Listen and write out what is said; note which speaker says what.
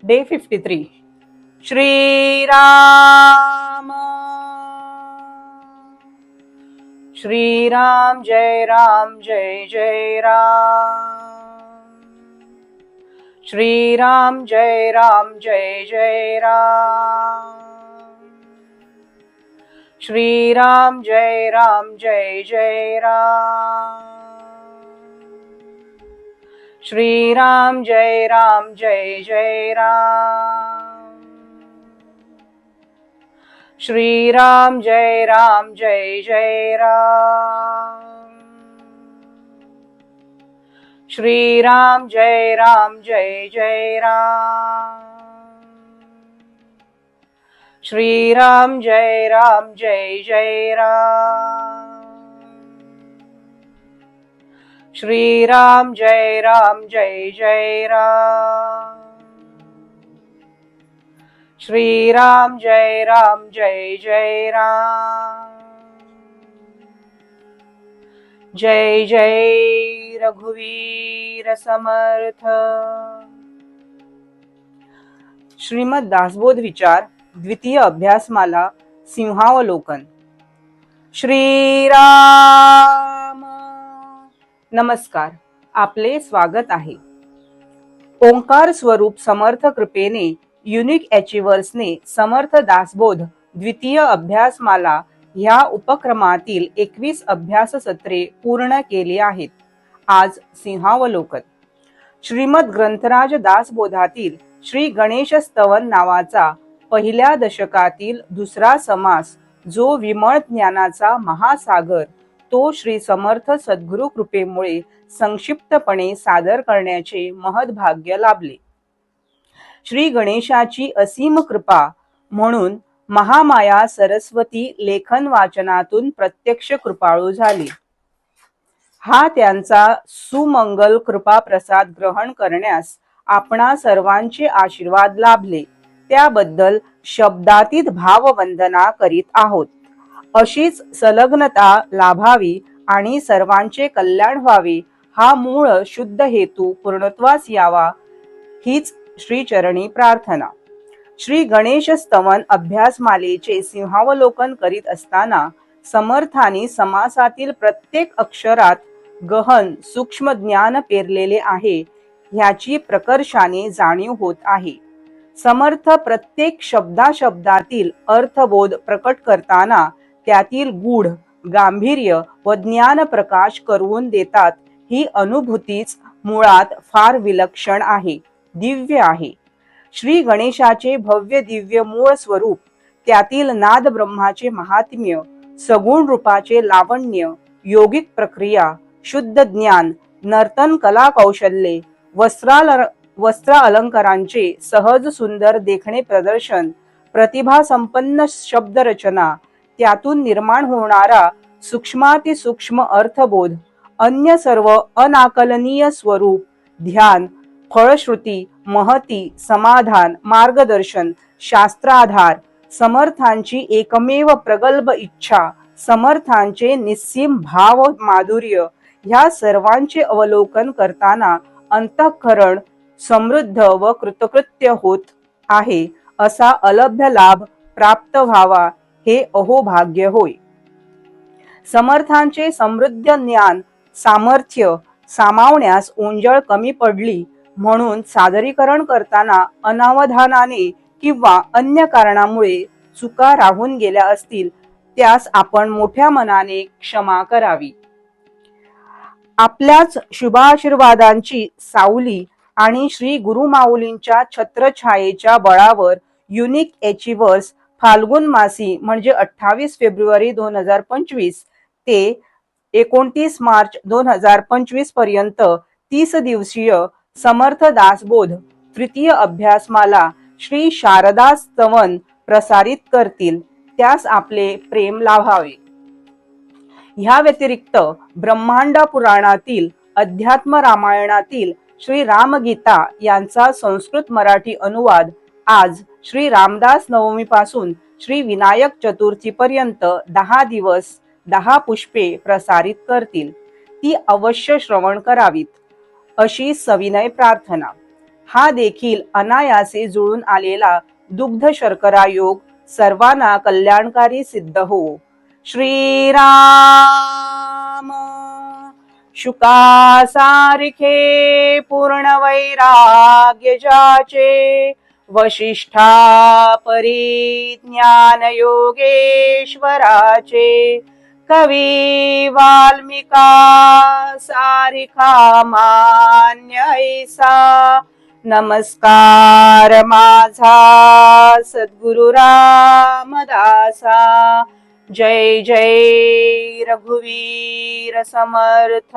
Speaker 1: Day 53. Shriram Shriram जय राम जय जय राम श्रीराम जय राम जय जय राम श्रीराम जय राम जय जय राम श्रीराम जय राम जय जय राम श्रीराम जय राम जय जय राम श्रीराम जय राम जय जय राम श्रीराम जय राम जय जय राम श्रीराम जय राम जय जय राम श्रीराम जय राम जय जय राम जय जय रघुवीर समर्थ। श्रीमद दासबोध विचार द्वितीय अभ्यासमाला सिंहावलोकन। श्रीराम नमस्कार, आपले स्वागत आहे। ओंकार स्वरूप समर्थ कृपेने युनिक अचिव्हर्सने समर्थ दासबोध द्वितीय अभ्यासमाला ह्या उपक्रमातील 21 अभ्यास सत्रे पूर्ण केली आहेत। आज सिंहावलोकन। श्रीमद ग्रंथराज दासबोधातील श्री गणेश स्तवन नावाचा पहिल्या दशकातील दुसरा समास, जो विमळ ज्ञानाचा महासागर, तो श्री समर्थ सद्गुरु कृपेमुळे संक्षिप्तपणे सादर करण्याचे महद्भाग्य लाभले। श्री गणेशाची असीम कृपा म्हणून महामाया सरस्वती लेखन वाचनातून प्रत्यक्ष कृपाळू झाली। हा त्यांचा सुमंगल कृपा प्रसाद ग्रहण करण्यास आपणा सर्वांचे आशीर्वाद लाभले, त्याबद्दल शब्दातीत भाववंदना करीत आहोत। अशीच संलग्नता लाभावी आणि सर्वांचे कल्याण व्हावे, हा मूळ शुद्ध हेतू पूर्णत्वास यावा, हीच श्रीचरणी प्रार्थना। श्री गणेश स्तवन अभ्यासमालेचे सिंहावलोकन करीत असताना समर्थांनी समासातील प्रत्येक अक्षरात गहन सूक्ष्म ज्ञान पेरलेले आहे, ह्याची प्रकर्षाने जाणीव होत आहे। समर्थ प्रत्येक शब्दाशब्दातील अर्थबोध प्रकट करताना त्यातील गूढ गांभीर्य व ज्ञान प्रकाश करवून देतात। ही अनुभूतीच मुळात फार विलक्षण आहे, दिव्य आहे। श्री गणेशाचे भव्य दिव्य मूळ स्वरूप, त्यातील नाद ब्रह्माचे महात्म्य, सगुण रूपाचे लावण्य, योगिक प्रक्रिया, शुद्ध ज्ञान, नर्तन कला कौशल्ये, वस्त्र अलंकारांचे सहज सुंदर देखणे प्रदर्शन, प्रतिभा संपन्न शब्द रचना, त्यातून निर्माण होणारा सूक्ष्मातिसूक्ष्म अर्थबोध, अन्य सर्व अनाकलनीय स्वरूप, ध्यान, फळश्रुती, महती, समाधान, मार्गदर्शन, शास्त्राधार, समर्थांची एकमेव प्रगल्भ इच्छा, समर्थांचे निस्सीम भाव माधुर्य, ह्या सर्वांचे अवलोकन करताना अंतःकरण समृद्ध व कृतकृत्य होत आहे, असा अलभ्य लाभ प्राप्त व्हावा, हे अहोभाग्य होय। समर्थांचे समृद्ध ज्ञान सामर्थ्य सामावण्यास ओंजळ कमी पडली म्हणून सादरीकरण करताना अनावधानाने किंवा अन्य कारणामुळे चुका राहून गेल्या असतील, त्यास आपण मोठ्या मनाने क्षमा करावी। आपल्याच शुभाशीर्वादांची सावली आणि श्री गुरुमाऊलींच्या छत्रछायेच्या बळावर युनिक अचिव्हर्स फाल्गुन मासी म्हणजे 28 फेब्रुवारी 2025 ते 29 मार्च 2025 पर्यंत 30 दिवसीय समर्थ दासबोध तृतीय अभ्यासमाला श्री शारदा स्तवन प्रसारित करतील, त्यास आपले प्रेम लाभावे। ह्या व्यतिरिक्त ब्रह्मांड पुराणातील अध्यात्म रामायणातील श्री रामगीता यांचा संस्कृत मराठी अनुवाद आज श्री रामदास नवमी पासून श्री विनायक चतुर्थी पर्यंत 10 दिवस 10 पुष्पे प्रसारित करतील, ती अवश्य श्रवण करावीत, अशी सविनय प्रार्थना। हा देखील अनायासे जुळून आलेला दुग्ध शर्करा योग सर्वांना कल्याणकारी सिद्ध हो. श्रीराम शुकासारिखे पूर्ण वैराग्य जाचे, वशिष्ठा परिज्ञान योगेश्वराचे, कवी वाल्मिका सारिखा मान्य ऐसा, नमस्कार माझा सद्गुरु रामदासा. जय जय रघुवीर समर्थ.